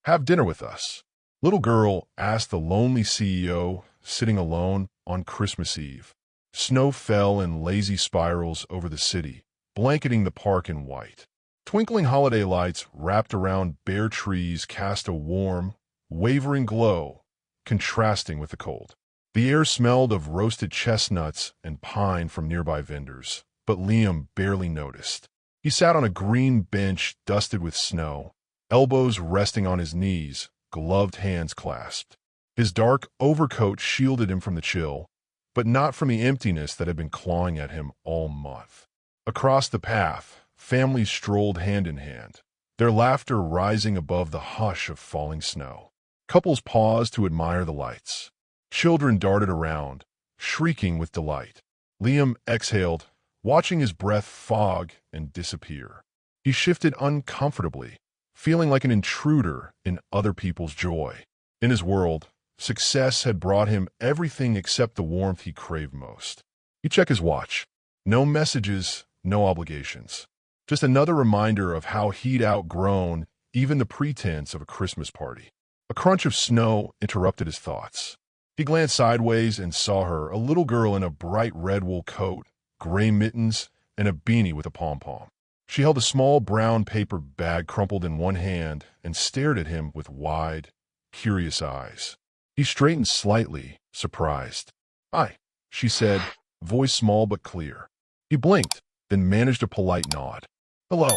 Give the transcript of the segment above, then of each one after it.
Have dinner with us." Little girl asked the lonely CEO sitting alone on Christmas Eve. Snow fell in lazy spirals over the city, blanketing the park in white. Twinkling holiday lights wrapped around bare trees cast a warm, wavering glow, contrasting with the cold. The air smelled of roasted chestnuts and pine from nearby vendors, but Liam barely noticed. He sat on a green bench dusted with snow, elbows resting on his knees, gloved hands clasped. His dark overcoat shielded him from the chill, but not from the emptiness that had been clawing at him all month. Across the path, families strolled hand in hand, their laughter rising above the hush of falling snow. Couples paused to admire the lights. Children darted around, shrieking with delight. Liam exhaled, watching his breath fog and disappear. He shifted uncomfortably, feeling like an intruder in other people's joy. In his world, success had brought him everything except the warmth he craved most. He checked his watch. No messages, no obligations. Just another reminder of how he'd outgrown even the pretense of a Christmas party. A crunch of snow interrupted his thoughts. He glanced sideways and saw her, a little girl in a bright red wool coat, gray mittens, and a beanie with a pom-pom. She held a small brown paper bag crumpled in one hand and stared at him with wide, curious eyes. He straightened slightly, surprised. "Hi," she said, voice small but clear. He blinked, then managed a polite nod. "Hello."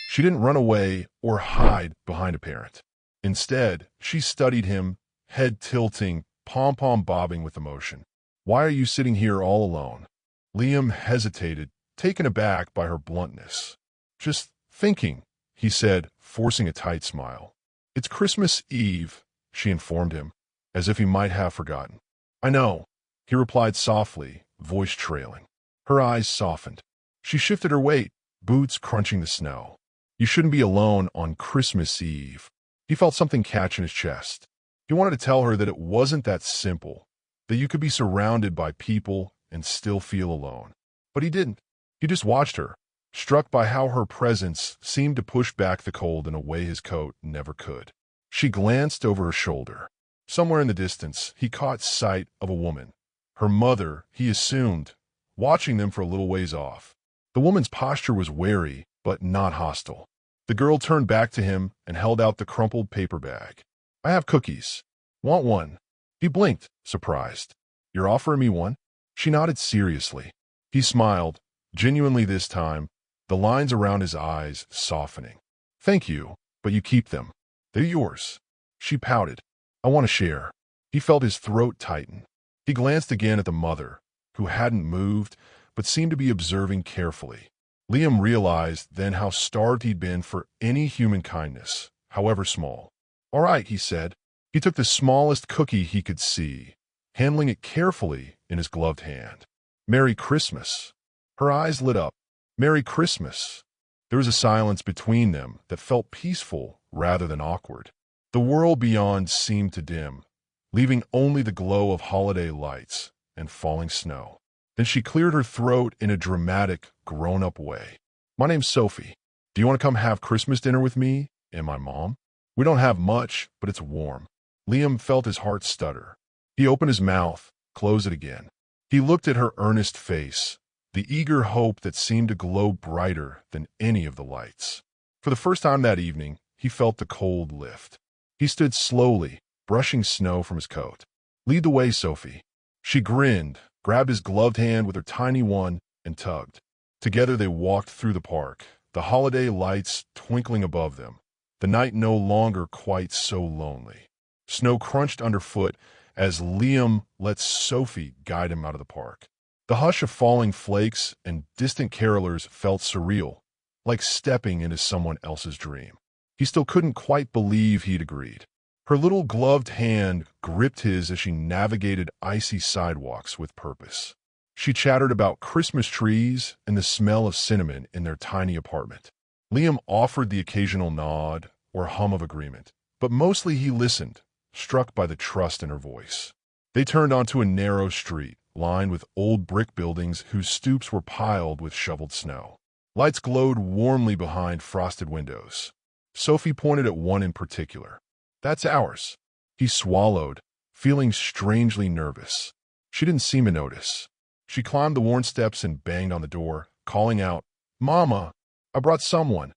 She didn't run away or hide behind a parent. Instead, she studied him, head tilting, pom-pom bobbing with emotion. "Why are you sitting here all alone?" Liam hesitated, taken aback by her bluntness. "Just thinking," he said, forcing a tight smile. "It's Christmas Eve," she informed him, as if he might have forgotten. "I know," he replied softly, voice trailing. Her eyes softened. She shifted her weight, boots crunching the snow. "You shouldn't be alone on Christmas Eve." He felt something catch in his chest. He wanted to tell her that it wasn't that simple, that you could be surrounded by people and still feel alone. But he didn't. He just watched her, struck by how her presence seemed to push back the cold in a way his coat never could. She glanced over her shoulder. Somewhere in the distance, he caught sight of a woman. Her mother, he assumed, watching them for a little ways off. The woman's posture was wary, but not hostile. The girl turned back to him and held out the crumpled paper bag. "I have cookies. Want one?" He blinked, surprised. "You're offering me one?" She nodded seriously. He smiled, genuinely this time, the lines around his eyes softening. "Thank you, but you keep them. They're yours." She pouted. "I want to share." He felt his throat tighten. He glanced again at the mother, who hadn't moved, but seemed to be observing carefully. Liam realized then how starved he'd been for any human kindness, however small. "All right," he said. He took the smallest cookie he could see, handling it carefully in his gloved hand. "Merry Christmas." Her eyes lit up. "Merry Christmas." There was a silence between them that felt peaceful rather than awkward. The world beyond seemed to dim, leaving only the glow of holiday lights and falling snow. Then she cleared her throat in a dramatic, grown-up way. "My name's Sophie. Do you want to come have Christmas dinner with me and my mom? We don't have much, but it's warm." Liam felt his heart stutter. He opened his mouth, closed it again. He looked at her earnest face, the eager hope that seemed to glow brighter than any of the lights. For the first time that evening, he felt the cold lift. He stood slowly, brushing snow from his coat. "Lead the way, Sophie." She grinned, grabbed his gloved hand with her tiny one, and tugged. Together they walked through the park, the holiday lights twinkling above them, the night no longer quite so lonely. Snow crunched underfoot as Liam let Sophie guide him out of the park. The hush of falling flakes and distant carolers felt surreal, like stepping into someone else's dream. He still couldn't quite believe he'd agreed. Her little gloved hand gripped his as she navigated icy sidewalks with purpose. She chattered about Christmas trees and the smell of cinnamon in their tiny apartment. Liam offered the occasional nod or hum of agreement, but mostly he listened, struck by the trust in her voice. They turned onto a narrow street, lined with old brick buildings whose stoops were piled with shoveled snow. Lights glowed warmly behind frosted windows. Sophie pointed at one in particular. That's ours. He swallowed, feeling strangely nervous. She didn't seem to notice. She climbed the worn steps and banged on the door, calling out, "Mama, I brought someone."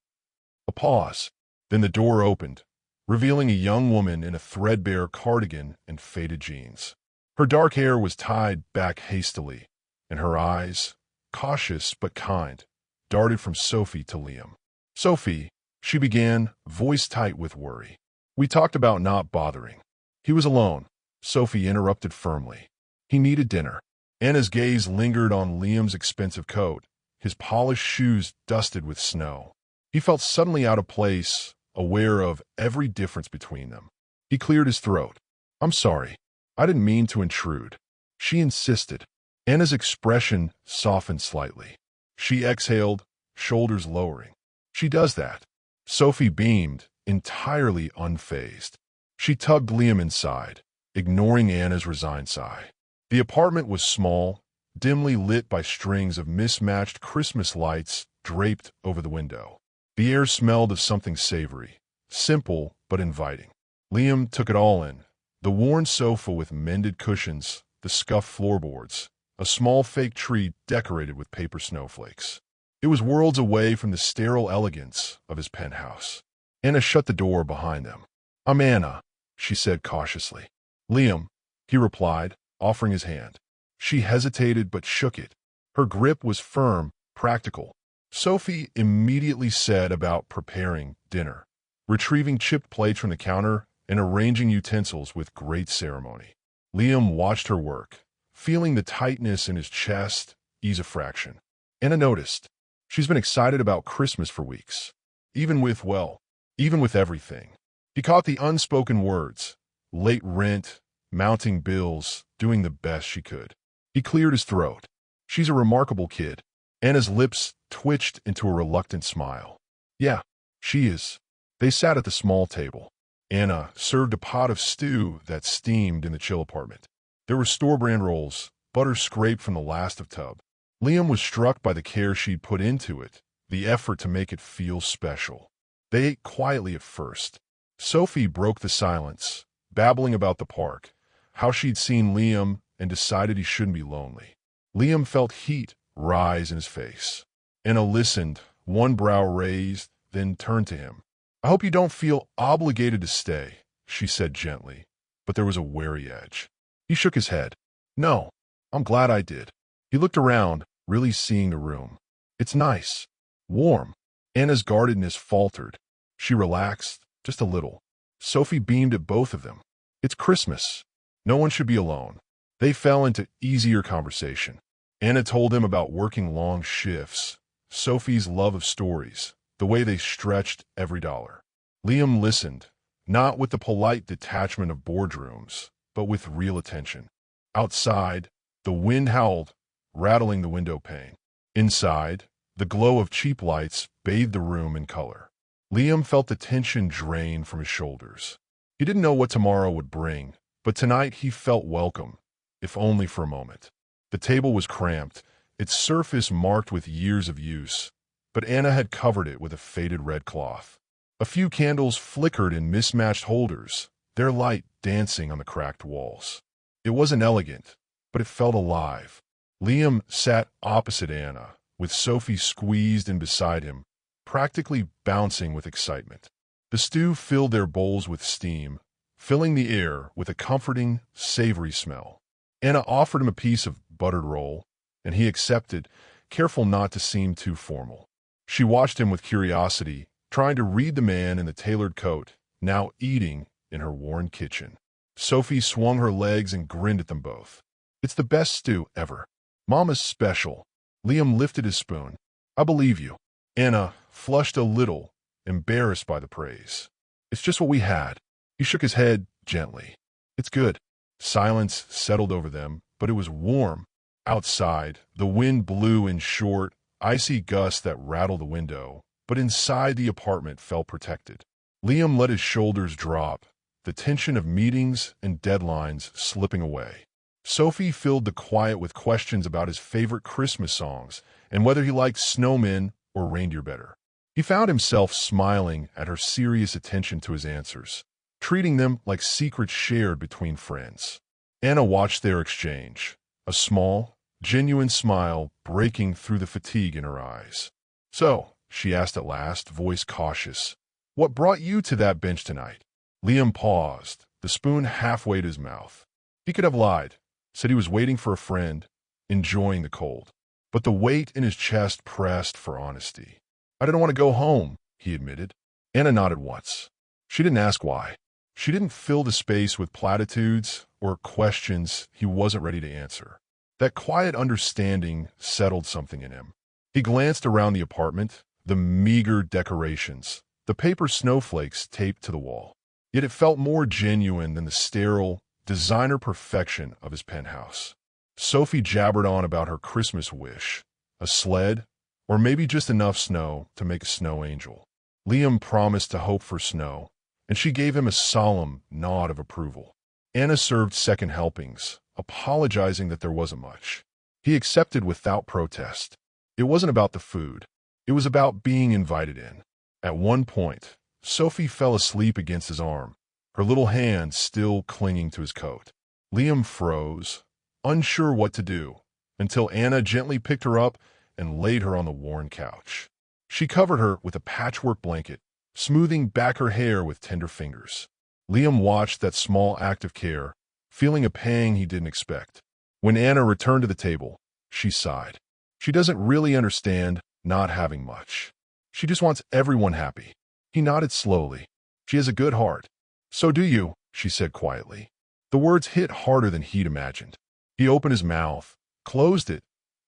A pause. Then the door opened, revealing a young woman in a threadbare cardigan and faded jeans. Her dark hair was tied back hastily, and her eyes, cautious but kind, darted from Sophie to Liam. "Sophie," she began, voice tight with worry. "We talked about not bothering." He was alone. Sophie interrupted firmly. He needed dinner. Anna's gaze lingered on Liam's expensive coat, his polished shoes dusted with snow. He felt suddenly out of place, aware of every difference between them. He cleared his throat. "I'm sorry. I didn't mean to intrude." She insisted. Anna's expression softened slightly. She exhaled, shoulders lowering. "She does that." Sophie beamed, entirely unfazed. She tugged Liam inside, ignoring Anna's resigned sigh. The apartment was small, dimly lit by strings of mismatched Christmas lights draped over the window. The air smelled of something savory, simple but inviting. Liam took it all in. The worn sofa with mended cushions, the scuffed floorboards, a small fake tree decorated with paper snowflakes. It was worlds away from the sterile elegance of his penthouse. Anna shut the door behind them. "I'm Anna," she said cautiously. "Liam," he replied, offering his hand. She hesitated but shook it. Her grip was firm, practical. Sophie immediately set about preparing dinner, retrieving chipped plates from the counter and arranging utensils with great ceremony. Liam watched her work, feeling the tightness in his chest ease a fraction. Anna noticed. She's been excited about Christmas for weeks. Even with everything. He caught the unspoken words. Late rent, mounting bills, doing the best she could. He cleared his throat. "She's a remarkable kid." Anna's lips twitched into a reluctant smile. "Yeah, she is." They sat at the small table. Anna served a pot of stew that steamed in the chill apartment. There were store-brand rolls, butter scraped from the last of tub. Liam was struck by the care she'd put into it, the effort to make it feel special. They ate quietly at first. Sophie broke the silence, babbling about the park, how she'd seen Liam and decided he shouldn't be lonely. Liam felt heat rise in his face. Anna listened, one brow raised, then turned to him. "I hope you don't feel obligated to stay," she said gently, but there was a wary edge. He shook his head. "No, I'm glad I did." He looked around, really seeing the room. "It's nice. Warm." Anna's guardedness faltered. She relaxed, just a little. Sophie beamed at both of them. "It's Christmas. No one should be alone." They fell into easier conversation. Anna told him about working long shifts, Sophie's love of stories, the way they stretched every dollar. Liam listened, not with the polite detachment of boardrooms, but with real attention. Outside, the wind howled, rattling the window pane. Inside, the glow of cheap lights bathed the room in color. Liam felt the tension drain from his shoulders. He didn't know what tomorrow would bring, but tonight he felt welcome, if only for a moment. The table was cramped, its surface marked with years of use, but Anna had covered it with a faded red cloth. A few candles flickered in mismatched holders, their light dancing on the cracked walls. It wasn't elegant, but it felt alive. Liam sat opposite Anna, with Sophie squeezed in beside him, practically bouncing with excitement. The stew filled their bowls with steam, filling the air with a comforting, savory smell. Anna offered him a piece of buttered roll, and he accepted, careful not to seem too formal. She watched him with curiosity, trying to read the man in the tailored coat, now eating in her worn kitchen. Sophie swung her legs and grinned at them both. "It's the best stew ever. Mama's special." Liam lifted his spoon. "I believe you." Anna flushed a little, embarrassed by the praise. "It's just what we had." He shook his head gently. "It's good." Silence settled over them, but it was warm. Outside, the wind blew in short, icy gusts that rattled the window, but inside the apartment felt protected. Liam let his shoulders drop, the tension of meetings and deadlines slipping away. Sophie filled the quiet with questions about his favorite Christmas songs and whether he liked snowmen or reindeer better. He found himself smiling at her serious attention to his answers. treating them like secrets shared between friends. Anna watched their exchange, a small, genuine smile breaking through the fatigue in her eyes. "So," she asked at last, voice cautious, "what brought you to that bench tonight?" Liam paused, the spoon halfway to his mouth. He could have lied, said he was waiting for a friend, enjoying the cold. But the weight in his chest pressed for honesty. "I didn't want to go home," he admitted. Anna nodded once. She didn't ask why. She didn't fill the space with platitudes or questions he wasn't ready to answer. That quiet understanding settled something in him. He glanced around the apartment, the meager decorations, the paper snowflakes taped to the wall. Yet it felt more genuine than the sterile, designer perfection of his penthouse. Sophie jabbered on about her Christmas wish, a sled, or maybe just enough snow to make a snow angel. Liam promised to hope for snow, and she gave him a solemn nod of approval. Anna served second helpings, apologizing that there wasn't much. He accepted without protest. It wasn't about the food. It was about being invited in. At one point, Sophie fell asleep against his arm, her little hand still clinging to his coat. Liam froze, unsure what to do, until Anna gently picked her up and laid her on the worn couch. She covered her with a patchwork blanket, smoothing back her hair with tender fingers. Liam watched that small act of care, feeling a pang he didn't expect. When Anna returned to the table, she sighed. She doesn't really understand not having much. She just wants everyone happy. He nodded slowly. She has a good heart. "So do you," she said quietly. The words hit harder than he'd imagined. He opened his mouth, closed it,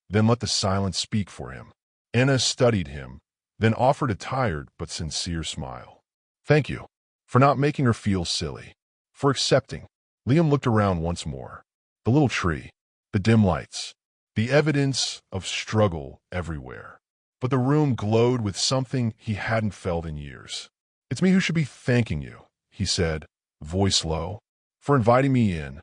then let the silence speak for him. Anna studied him, then offered a tired but sincere smile. "Thank you for not making her feel silly, for accepting." Liam looked around once more. The little tree, the dim lights, the evidence of struggle everywhere. But the room glowed with something he hadn't felt in years. "It's me who should be thanking you," he said, voice low, "for inviting me in."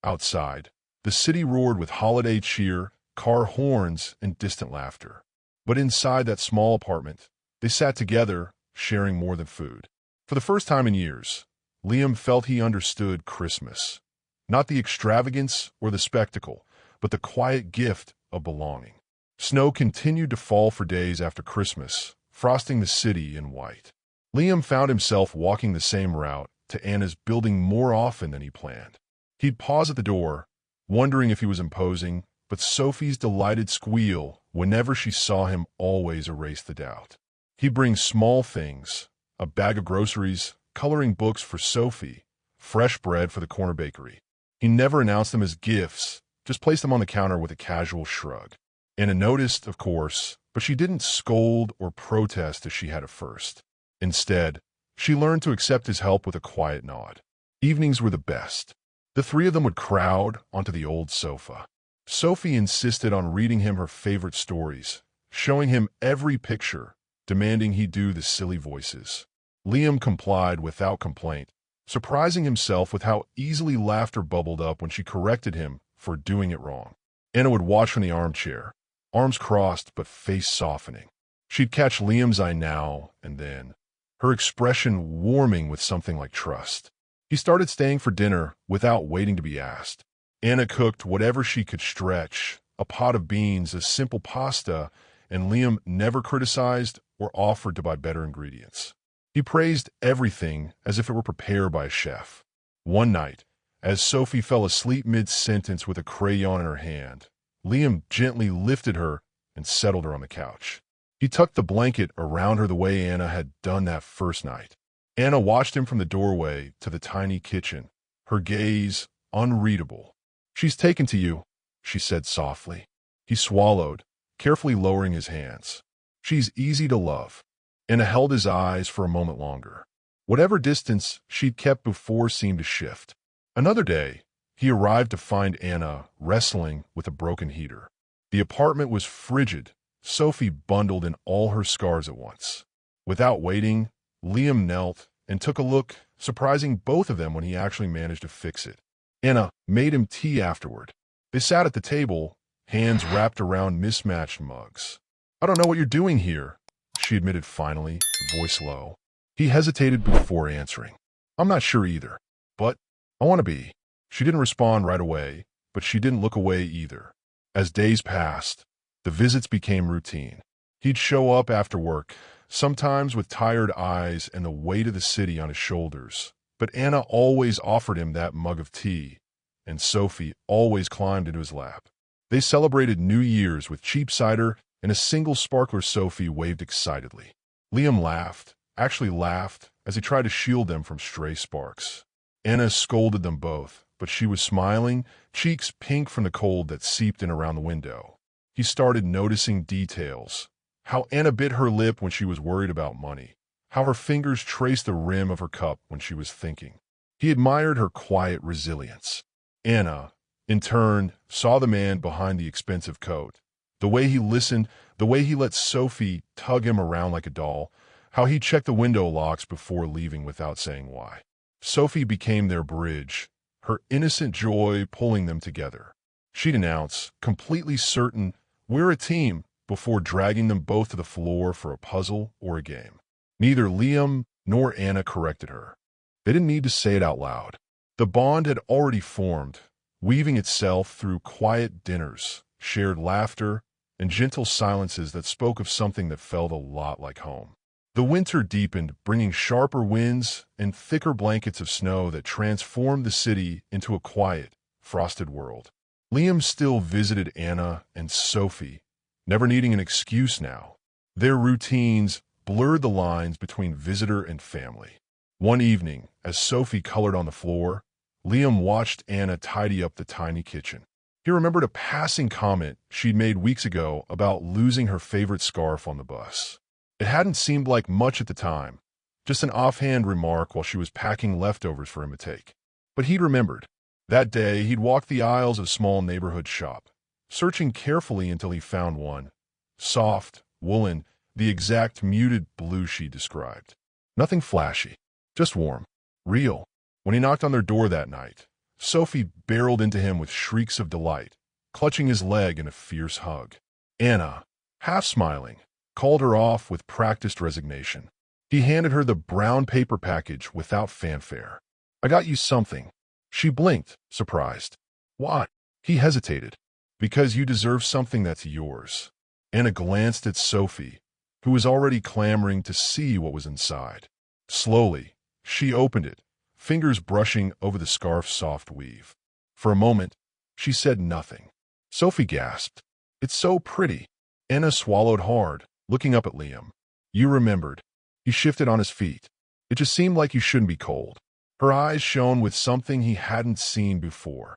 Outside, the city roared with holiday cheer, car horns, and distant laughter. But inside that small apartment, they sat together, sharing more than food. For the first time in years, Liam felt he understood Christmas. Not the extravagance or the spectacle, but the quiet gift of belonging. Snow continued to fall for days after Christmas, frosting the city in white. Liam found himself walking the same route to Anna's building more often than he planned. He'd pause at the door, wondering if he was imposing, but Sophie's delighted squeal whenever she saw him always erased the doubt. He'd bring small things, a bag of groceries, coloring books for Sophie, fresh bread for the corner bakery. He never announced them as gifts, just placed them on the counter with a casual shrug. Anna noticed, of course, but she didn't scold or protest as she had at first. Instead, she learned to accept his help with a quiet nod. Evenings were the best. The three of them would crowd onto the old sofa. Sophie insisted on reading him her favorite stories, showing him every picture, demanding he do the silly voices. Liam complied without complaint, surprising himself with how easily laughter bubbled up when she corrected him for doing it wrong. Anna would watch from the armchair, arms crossed but face softening. She'd catch Liam's eye now and then, her expression warming with something like trust. He started staying for dinner without waiting to be asked. Anna cooked whatever she could stretch, a pot of beans, a simple pasta, and Liam never criticized or offered to buy better ingredients. He praised everything as if it were prepared by a chef. One night, as Sophie fell asleep mid-sentence with a crayon in her hand, Liam gently lifted her and settled her on the couch. He tucked the blanket around her the way Anna had done that first night. Anna watched him from the doorway to the tiny kitchen, her gaze unreadable. "She's taken to you," she said softly. He swallowed, carefully lowering his hands. "She's easy to love." Anna held his eyes for a moment longer. Whatever distance she'd kept before seemed to shift. Another day, he arrived to find Anna wrestling with a broken heater. The apartment was frigid, Sophie bundled in all her scars at once. Without waiting, Liam knelt and took a look, surprising both of them when he actually managed to fix it. Anna made him tea afterward. They sat at the table, hands wrapped around mismatched mugs. "I don't know what you're doing here," she admitted finally, voice low. He hesitated before answering. I'm not sure either. But I want to be. She didn't respond right away, but she didn't look away either. As days passed, the visits became routine. He'd show up after work, sometimes with tired eyes and the weight of the city on his shoulders. But Anna always offered him that mug of tea, and Sophie always climbed into his lap. They celebrated New Year's with cheap cider and a single sparkler. Sophie waved excitedly. Liam actually laughed, as he tried to shield them from stray sparks. Anna scolded them both, but she was smiling, cheeks pink from the cold that seeped in around the window. He started noticing details. How Anna bit her lip when she was worried about money. How her fingers traced the rim of her cup when she was thinking. He admired her quiet resilience. Anna, in turn, saw the man behind the expensive coat. The way he listened, the way he let Sophie tug him around like a doll, how he checked the window locks before leaving without saying why. Sophie became their bridge, her innocent joy pulling them together. She'd announce, completely certain, "We're a team," before dragging them both to the floor for a puzzle or a game. Neither Liam nor Anna corrected her. They didn't need to say it out loud. The bond had already formed, weaving itself through quiet dinners, shared laughter, and gentle silences that spoke of something that felt a lot like home. The winter deepened, bringing sharper winds and thicker blankets of snow that transformed the city into a quiet, frosted world. Liam still visited Anna and Sophie, never needing an excuse now. Their routines blurred the lines between visitor and family. One evening, as Sophie colored on the floor, Liam watched Anna tidy up the tiny kitchen. He remembered a passing comment she'd made weeks ago about losing her favorite scarf on the bus. It hadn't seemed like much at the time, just an offhand remark while she was packing leftovers for him to take. But he'd remembered. That day, he'd walked the aisles of a small neighborhood shop, searching carefully until he found one. Soft, woolen, the exact muted blue she described. Nothing flashy, just warm, real. When he knocked on their door that night, Sophie barreled into him with shrieks of delight, clutching his leg in a fierce hug. Anna, half smiling, called her off with practiced resignation. He handed her the brown paper package without fanfare. "I got you something." She blinked, surprised. "What?" He hesitated. "Because you deserve something that's yours." Anna glanced at Sophie, who was already clamoring to see what was inside. Slowly, she opened it, fingers brushing over the scarf's soft weave. For a moment, she said nothing. Sophie gasped. "It's so pretty." Anna swallowed hard, looking up at Liam. "You remembered." He shifted on his feet. "It just seemed like you shouldn't be cold." Her eyes shone with something he hadn't seen before.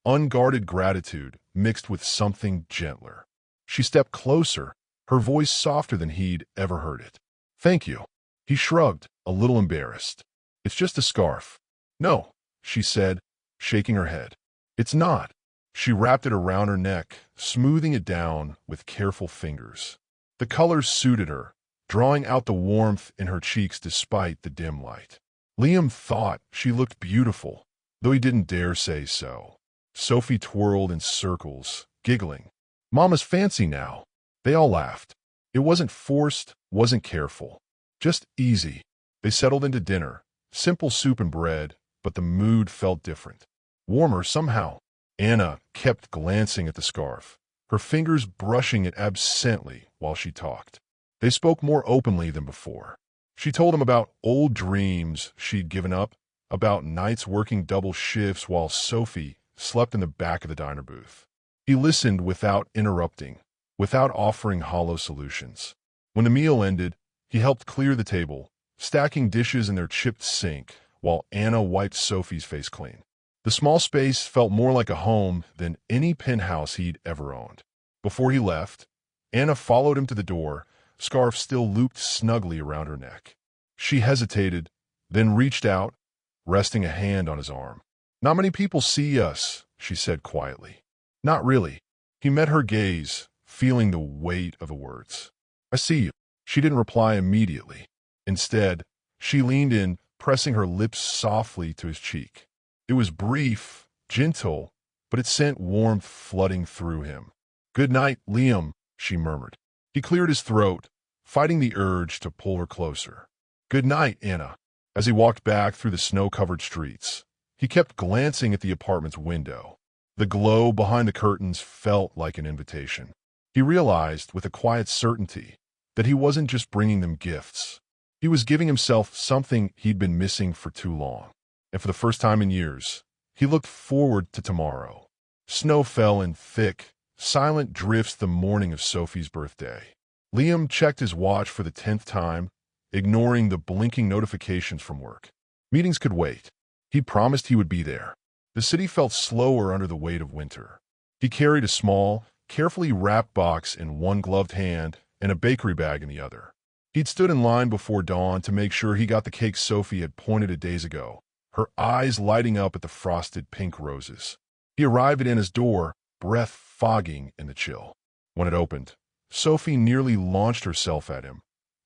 Unguarded gratitude mixed with something gentler. She stepped closer, her voice softer than he'd ever heard it. "Thank you." He shrugged, a little embarrassed. "It's just a scarf." "No," she said, shaking her head. "It's not." She wrapped it around her neck, smoothing it down with careful fingers. The colors suited her, drawing out the warmth in her cheeks despite the dim light. Liam thought she looked beautiful, though he didn't dare say so. Sophie twirled in circles, giggling. "Mama's fancy now." They all laughed. It wasn't forced, wasn't careful. Just easy. They settled into dinner. Simple soup and bread, but the mood felt different. Warmer somehow. Anna kept glancing at the scarf, her fingers brushing it absently while she talked. They spoke more openly than before. She told him about old dreams she'd given up, about nights working double shifts while Sophie slept in the back of the diner booth. He listened without interrupting, without offering hollow solutions. When the meal ended, he helped clear the table, stacking dishes in their chipped sink, while Anna wiped Sophie's face clean. The small space felt more like a home than any penthouse he'd ever owned. Before he left, Anna followed him to the door, scarf still looped snugly around her neck. She hesitated, then reached out, resting a hand on his arm. "Not many people see us," she said quietly. "Not really." He met her gaze, feeling the weight of the words. "I see you." She didn't reply immediately. Instead, she leaned in, pressing her lips softly to his cheek. It was brief, gentle, but it sent warmth flooding through him. "Good night, Liam," she murmured. He cleared his throat, fighting the urge to pull her closer. "Good night, Anna." As he walked back through the snow-covered streets, he kept glancing at the apartment's window. The glow behind the curtains felt like an invitation. He realized, with a quiet certainty, that he wasn't just bringing them gifts. He was giving himself something he'd been missing for too long. And for the first time in years, he looked forward to tomorrow. Snow fell in thick, silent drifts the morning of Sophie's birthday. Liam checked his watch for the 10th time, ignoring the blinking notifications from work. Meetings could wait. He promised he would be there. The city felt slower under the weight of winter. He carried a small, carefully wrapped box in one gloved hand and a bakery bag in the other. He'd stood in line before dawn to make sure he got the cake Sophie had pointed at days ago, her eyes lighting up at the frosted pink roses. He arrived at Anna's door, breath fogging in the chill. When it opened, Sophie nearly launched herself at him,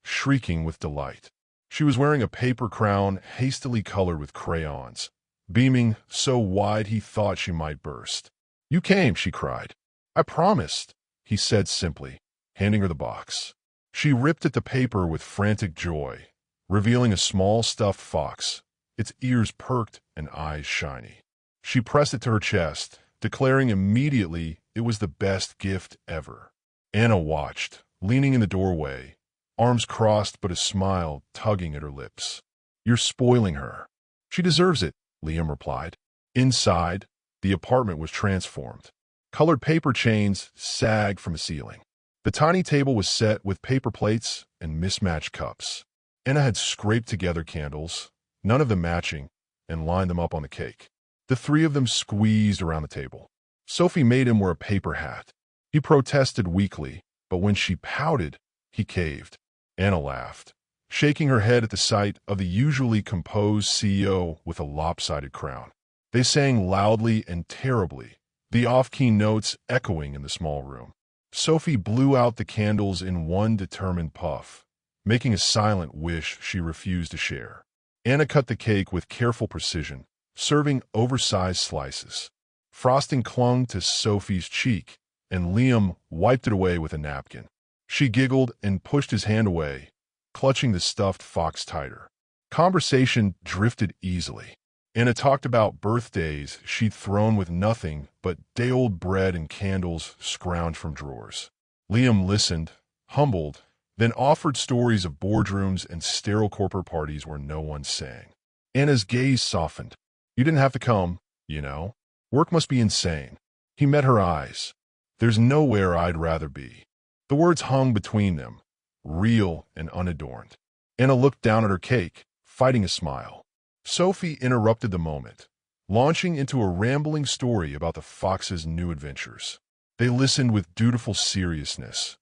shrieking with delight. She was wearing a paper crown hastily colored with crayons, beaming so wide he thought she might burst. "You came," she cried. "I promised," he said simply, handing her the box. She ripped at the paper with frantic joy, revealing a small stuffed fox, its ears perked and eyes shiny. She pressed it to her chest, declaring immediately it was the best gift ever. Anna watched, leaning in the doorway, arms crossed but a smile tugging at her lips. "You're spoiling her." "She deserves it," Liam replied. Inside, the apartment was transformed. Colored paper chains sagged from the ceiling. The tiny table was set with paper plates and mismatched cups. Anna had scraped together candles, none of them matching, and lined them up on the cake. The three of them squeezed around the table. Sophie made him wear a paper hat. He protested weakly, but when she pouted, he caved. Anna laughed, shaking her head at the sight of the usually composed CEO with a lopsided crown. They sang loudly and terribly, the off-key notes echoing in the small room. Sophie blew out the candles in one determined puff, making a silent wish she refused to share. Anna cut the cake with careful precision, serving oversized slices. Frosting clung to Sophie's cheek, and Liam wiped it away with a napkin. She giggled and pushed his hand away, clutching the stuffed fox tighter. Conversation drifted easily. Anna talked about birthdays she'd thrown with nothing but day-old bread and candles scrounged from drawers. Liam listened, humbled, then offered stories of boardrooms and sterile corporate parties where no one sang. Anna's gaze softened. "You didn't have to come, you know. Work must be insane." He met her eyes. "There's nowhere I'd rather be." The words hung between them, real and unadorned. Anna looked down at her cake, fighting a smile. Sophie interrupted the moment, launching into a rambling story about the fox's new adventures. They listened with dutiful seriousness,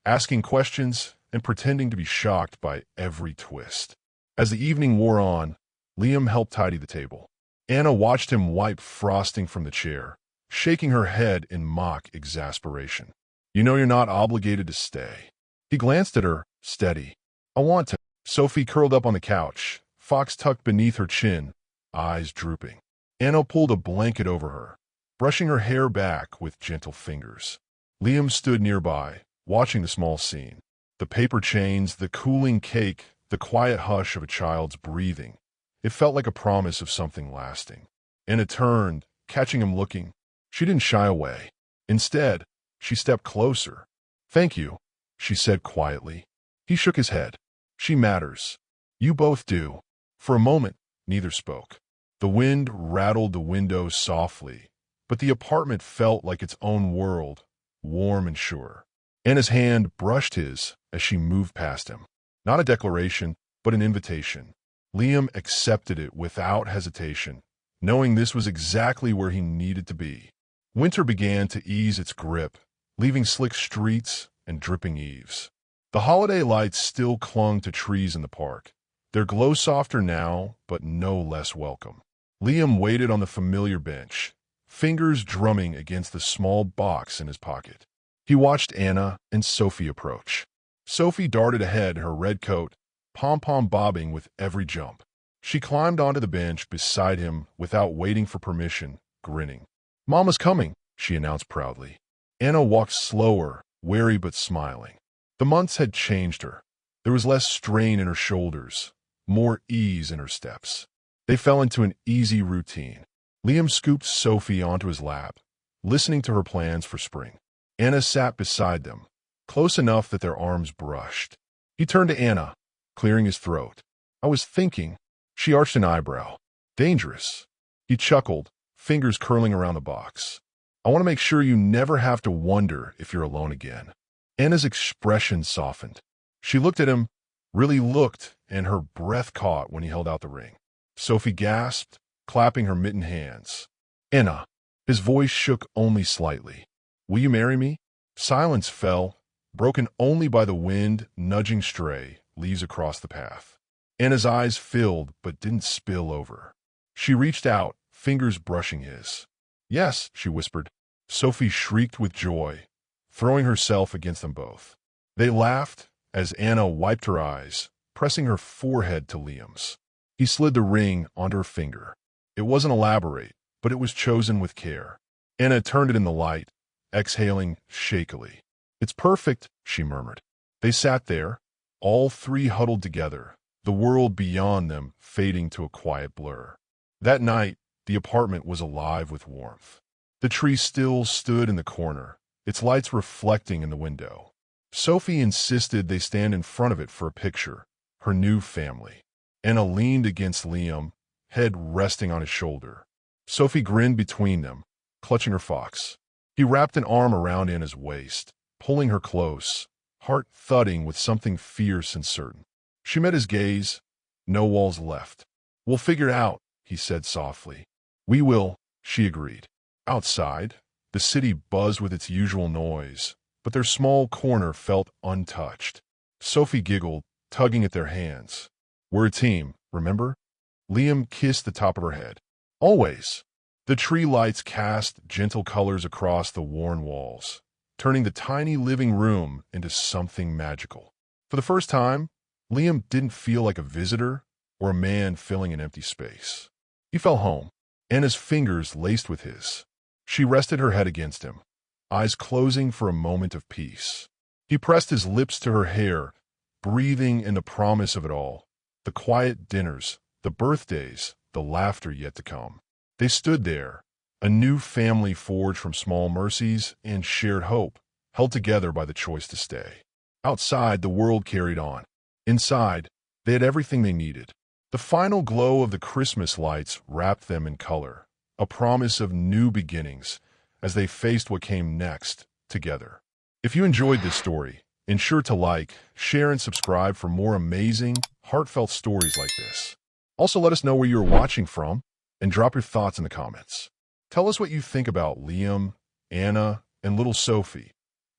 asking questions and pretending to be shocked by every twist. As the evening wore on, Liam helped tidy the table. Anna watched him wipe frosting from the chair, shaking her head in mock exasperation. "You know you're not obligated to stay." He glanced at her, steady. "I want to." Sophie curled up on the couch, fox tucked beneath her chin, eyes drooping. Anna pulled a blanket over her, brushing her hair back with gentle fingers. Liam stood nearby, watching the small scene. The paper chains, the cooling cake, the quiet hush of a child's breathing. It felt like a promise of something lasting. Anna turned, catching him looking. She didn't shy away. Instead, she stepped closer. "Thank you," she said quietly. He shook his head. "She matters. You both do." For a moment, neither spoke. The wind rattled the windows softly, but the apartment felt like its own world, warm and sure. Anna's hand brushed his as she moved past him. Not a declaration, but an invitation. Liam accepted it without hesitation, knowing this was exactly where he needed to be. Winter began to ease its grip, leaving slick streets and dripping eaves. The holiday lights still clung to trees in the park, their glow softer now, but no less welcome. Liam waited on the familiar bench, fingers drumming against the small box in his pocket. He watched Anna and Sophie approach. Sophie darted ahead, her red coat, pom-pom bobbing with every jump. She climbed onto the bench beside him without waiting for permission, grinning. "Mama's coming," she announced proudly. Anna walked slower, wary but smiling. The months had changed her. There was less strain in her shoulders, more ease in her steps. They fell into an easy routine. Liam scooped Sophie onto his lap, listening to her plans for spring. Anna sat beside them, close enough that their arms brushed. He turned to Anna, clearing his throat. "I was thinking." She arched an eyebrow. "Dangerous." He chuckled, fingers curling around the box. "I want to make sure you never have to wonder if you're alone again." Anna's expression softened. She looked at him, really looked, and her breath caught when he held out the ring. Sophie gasped, clapping her mittened hands. "Anna." His voice shook only slightly. "Will you marry me?" Silence fell, broken only by the wind nudging stray leaves across the path. Anna's eyes filled but didn't spill over. She reached out, fingers brushing his. "Yes," she whispered. Sophie shrieked with joy, throwing herself against them both. They laughed as Anna wiped her eyes, pressing her forehead to Liam's. He slid the ring onto her finger. It wasn't elaborate, but it was chosen with care. Anna turned it in the light, exhaling shakily. "It's perfect," she murmured. They sat there, all three huddled together, the world beyond them fading to a quiet blur. That night, the apartment was alive with warmth. The tree still stood in the corner, its lights reflecting in the window. Sophie insisted they stand in front of it for a picture, her new family. Anna leaned against Liam, head resting on his shoulder. Sophie grinned between them, clutching her fox. He wrapped an arm around Anna's waist, pulling her close, heart thudding with something fierce and certain. She met his gaze. No walls left. "We'll figure it out," he said softly. "We will," she agreed. Outside, the city buzzed with its usual noise, but their small corner felt untouched. Sophie giggled, tugging at their hands. "We're a team, remember?" Liam kissed the top of her head. "Always." The tree lights cast gentle colors across the worn walls, turning the tiny living room into something magical. For the first time, Liam didn't feel like a visitor or a man filling an empty space. He felt home, Anna's fingers laced with his. She rested her head against him, eyes closing for a moment of peace. He pressed his lips to her hair, breathing in the promise of it all, the quiet dinners, the birthdays, the laughter yet to come. They stood there, a new family forged from small mercies and shared hope, held together by the choice to stay. Outside, the world carried on. Inside, they had everything they needed. The final glow of the Christmas lights wrapped them in color, a promise of new beginnings as they faced what came next together. If you enjoyed this story, ensure to like, share, and subscribe for more amazing, heartfelt stories like this. Also, let us know where you're watching from and drop your thoughts in the comments. Tell us what you think about Liam, Anna, and little Sophie.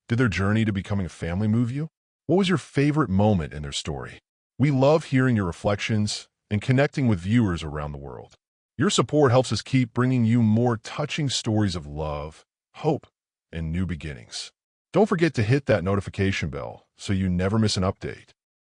Did their journey to becoming a family move you? What was your favorite moment in their story? We love hearing your reflections and connecting with viewers around the world. Your support helps us keep bringing you more touching stories of love, hope, and new beginnings. Don't forget to hit that notification bell so you never miss an update.